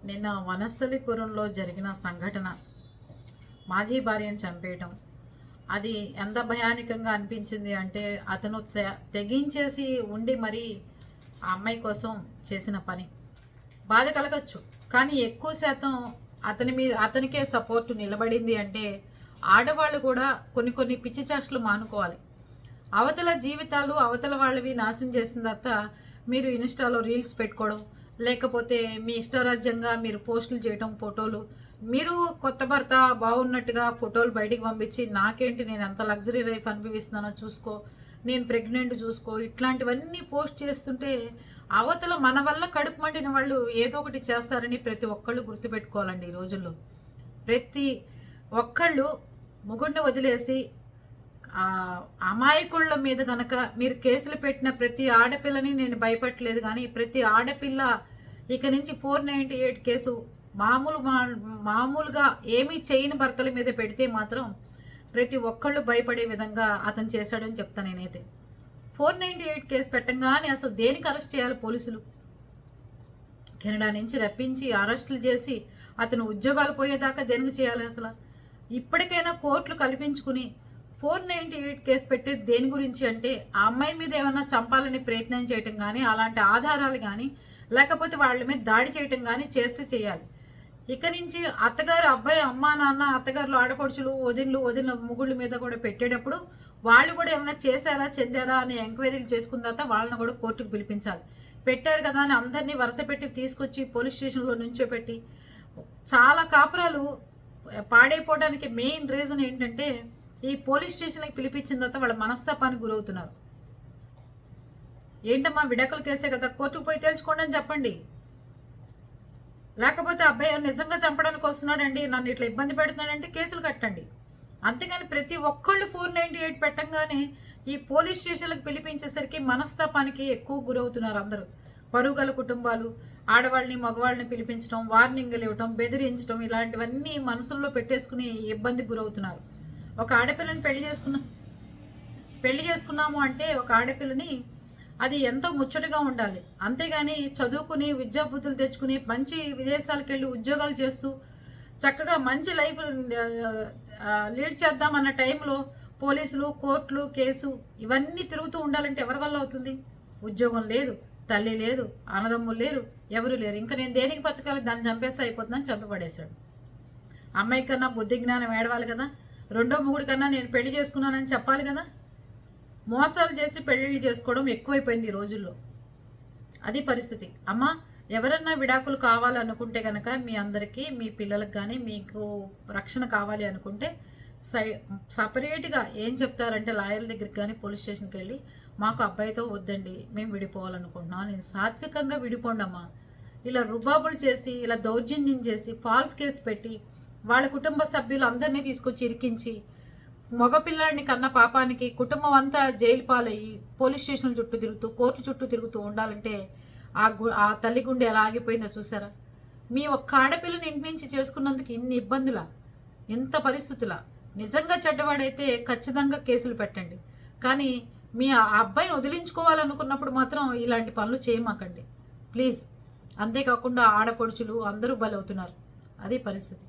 నిన్న వనస్థలిపురంలో జరిగిన సంఘటన, మాజీ భార్యను చంపేయటం, అది ఎంత భయానకంగా అనిపించింది అంటే అతను తెగించేసి ఉండి మరీ ఆ అమ్మాయి కోసం చేసిన పని. బాధ కలగచ్చు, కానీ ఎక్కువ శాతం అతనికే సపోర్ట్ నిలబడింది అంటే ఆడవాళ్ళు కూడా కొన్ని పిచ్చి చేష్టలు మానుకోవాలి. అవతల జీవితాలు అవతల వాళ్ళవి నాశనం చేసిన తర్వాత మీరు ఇన్స్టాలో రీల్స్ పెట్టుకోవడం, లేకపోతే మీ ఇష్టరాజ్యంగా మీరు పోస్టులు చేయడం, ఫోటోలు, మీరు కొత్త భర్త బాగున్నట్టుగా ఫోటోలు బయటికి పంపించి నాకేంటి నేను ఎంత లగ్జరీ లైఫ్ అనుభవిస్తున్నానో చూసుకో, నేను ప్రెగ్నెంట్ చూసుకో, ఇట్లాంటివన్నీ పోస్ట్ చేస్తుంటే అవతల మన వల్ల కడుపు మండిన వాళ్ళు ఏదో ఒకటి చేస్తారని ప్రతి ఒక్కళ్ళు గుర్తుపెట్టుకోవాలండి. ఈ రోజుల్లో ప్రతి ఒక్కళ్ళు మొగుడిని వదిలేసి అమాయకుళ్ళ మీద కనుక మీరు కేసులు పెట్టిన ప్రతి ఆడపిల్లని నేను భయపడలేదు, కానీ ప్రతి ఆడపిల్ల ఇక నుంచి 498 కేసు మామూలుగా ఏమీ చేయని భర్తల మీద పెడితే మాత్రం ప్రతి ఒక్కళ్ళు భయపడే విధంగా అతను చేశాడని చెప్తాను నేనైతే. 498 కేసు పెట్టంగానే అసలు దేనికి అరెస్ట్ చేయాలి పోలీసులు? కెనడా నుంచి రప్పించి అరెస్టులు చేసి అతను ఉద్యోగాలు పోయేదాకా దేనికి చేయాలి? అసలు ఇప్పటికైనా కోర్టులు కల్పించుకుని 498 కేసు పెట్టేది దేని గురించి అంటే ఆ అమ్మాయి మీద ఏమైనా చంపాలని ప్రయత్నం చేయటం కానీ, అలాంటి ఆధారాలు కానీ, లేకపోతే వాళ్ళ మీద దాడి చేయటం కానీ చేస్తే చేయాలి. ఇక నుంచి అత్తగారు అబ్బాయి అమ్మ నాన్న అత్తగారులు ఆడపడుచులు వదిన ముగుళ్ళ మీద కూడా పెట్టేటప్పుడు వాళ్ళు కూడా ఏమైనా చేశారా చెందారా అని ఎంక్వైరీలు చేసుకున్న తర్వాత వాళ్ళని కూడా కోర్టుకు పిలిపించాలి. పెట్టారు కదా అని అందరినీ వరుస పెట్టి తీసుకొచ్చి పోలీస్ స్టేషన్లో నుంచోపెట్టి చాలా కాపురాలు పాడైపోవడానికి మెయిన్ రీజన్ ఏంటంటే ఈ పోలీస్ స్టేషన్కి పిలిపించిన తర్వాత వాళ్ళ మనస్తాపానికి గురవుతున్నారు. ఏంటమ్మా విడాకుల కేసే కదా, కోర్టుకు పోయి తేల్చుకోండి అని చెప్పండి. లేకపోతే అబ్బాయి నిజంగా చంపడానికి వస్తున్నాడండి, నన్ను ఇట్లా ఇబ్బంది పెడుతున్నాడంటే కేసులు కట్టండి. అంతేగాని ప్రతి ఒక్కళ్ళు 498 పెట్టంగానే ఈ పోలీస్ స్టేషన్లకు పిలిపించేసరికి మనస్తాపానికి ఎక్కువ గురవుతున్నారు అందరూ. పరుగల కుటుంబాలు ఆడవాళ్ళని మగవాళ్ళని పిలిపించడం, వార్నింగ్లు ఇవ్వటం, బెదిరించడం, ఇలాంటివన్నీ మనసుల్లో పెట్టేసుకుని ఇబ్బందికి గురవుతున్నారు. ఒక ఆడపిల్లని పెళ్లి చేసుకున్నాము అంటే ఒక ఆడపిల్లని అది ఎంతో ముచ్చటగా ఉండాలి. అంతేగాని చదువుకుని విద్యాబుద్ధులు తెచ్చుకుని మంచి విదేశాలకు వెళ్ళి ఉద్యోగాలు చేస్తూ చక్కగా మంచి లైఫ్ లీడ్ చేద్దామన్న టైంలో పోలీసులు, కోర్టులు, కేసు ఇవన్నీ తిరుగుతూ ఉండాలంటే ఎవరి వల్ల అవుతుంది? ఉద్యోగం లేదు, తల్లి లేదు, అన్నదమ్ములు లేరు, ఎవరు లేరు. ఇంకా నేను దేనికి బతకాలి, దాన్ని చంపేస్తే అయిపోతుందని చంపబడేశాడు. అమ్మాయి కన్నా బుద్ధి జ్ఞానం ఏడవాలి కదా, రెండో మొగుడి కన్నా నేను పెళ్లి చేసుకున్నానని చెప్పాలి కదా. మోసాలు చేసి పెళ్ళిళ్ళు చేసుకోవడం ఎక్కువైపోయింది ఈ రోజుల్లో. అది పరిస్థితి. అమ్మ ఎవరన్నా విడాకులు కావాలనుకుంటే కనుక మీ అందరికీ, మీ పిల్లలకు కానీ మీకు రక్షణ కావాలి అనుకుంటే సపరేట్గా ఏం చెప్తారంటే లాయర్ల దగ్గరికి కానీ పోలీస్ స్టేషన్కి వెళ్ళి మాకు అబ్బాయితో వద్దండి, మేము విడిపోవాలనుకుంటున్నాం అని సాత్వికంగా విడిపోండి అమ్మా. ఇలా రుబాబులు చేసి, ఇలా దౌర్జన్యం చేసి, ఫాల్స్ కేసు పెట్టి వాళ్ళ కుటుంబ సభ్యులు అందరినీ తీసుకొచ్చి ఇరికించి మగపిల్లాడిని కన్న పాపానికి కుటుంబం అంతా జైలు పాలయ్యి పోలీస్ స్టేషన్ చుట్టూ తిరుగుతూ, కోర్టు చుట్టూ తిరుగుతూ ఉండాలంటే ఆ తల్లి గుండె ఎలా ఆగిపోయిందో చూసారా? మీ ఒక్క ఆడపిల్లని ఇంటి నుంచి చేసుకున్నందుకు ఇన్ని ఇబ్బందులా, ఇంత పరిస్థితులా? నిజంగా చెడ్డవాడైతే ఖచ్చితంగా కేసులు పెట్టండి, కానీ మీ అబ్బాయిని వదిలించుకోవాలనుకున్నప్పుడు మాత్రం ఇలాంటి పనులు చేయమాకండి ప్లీజ్. అంతేకాకుండా ఆడపడుచులు అందరూ బలవుతున్నారు. అది పరిస్థితి.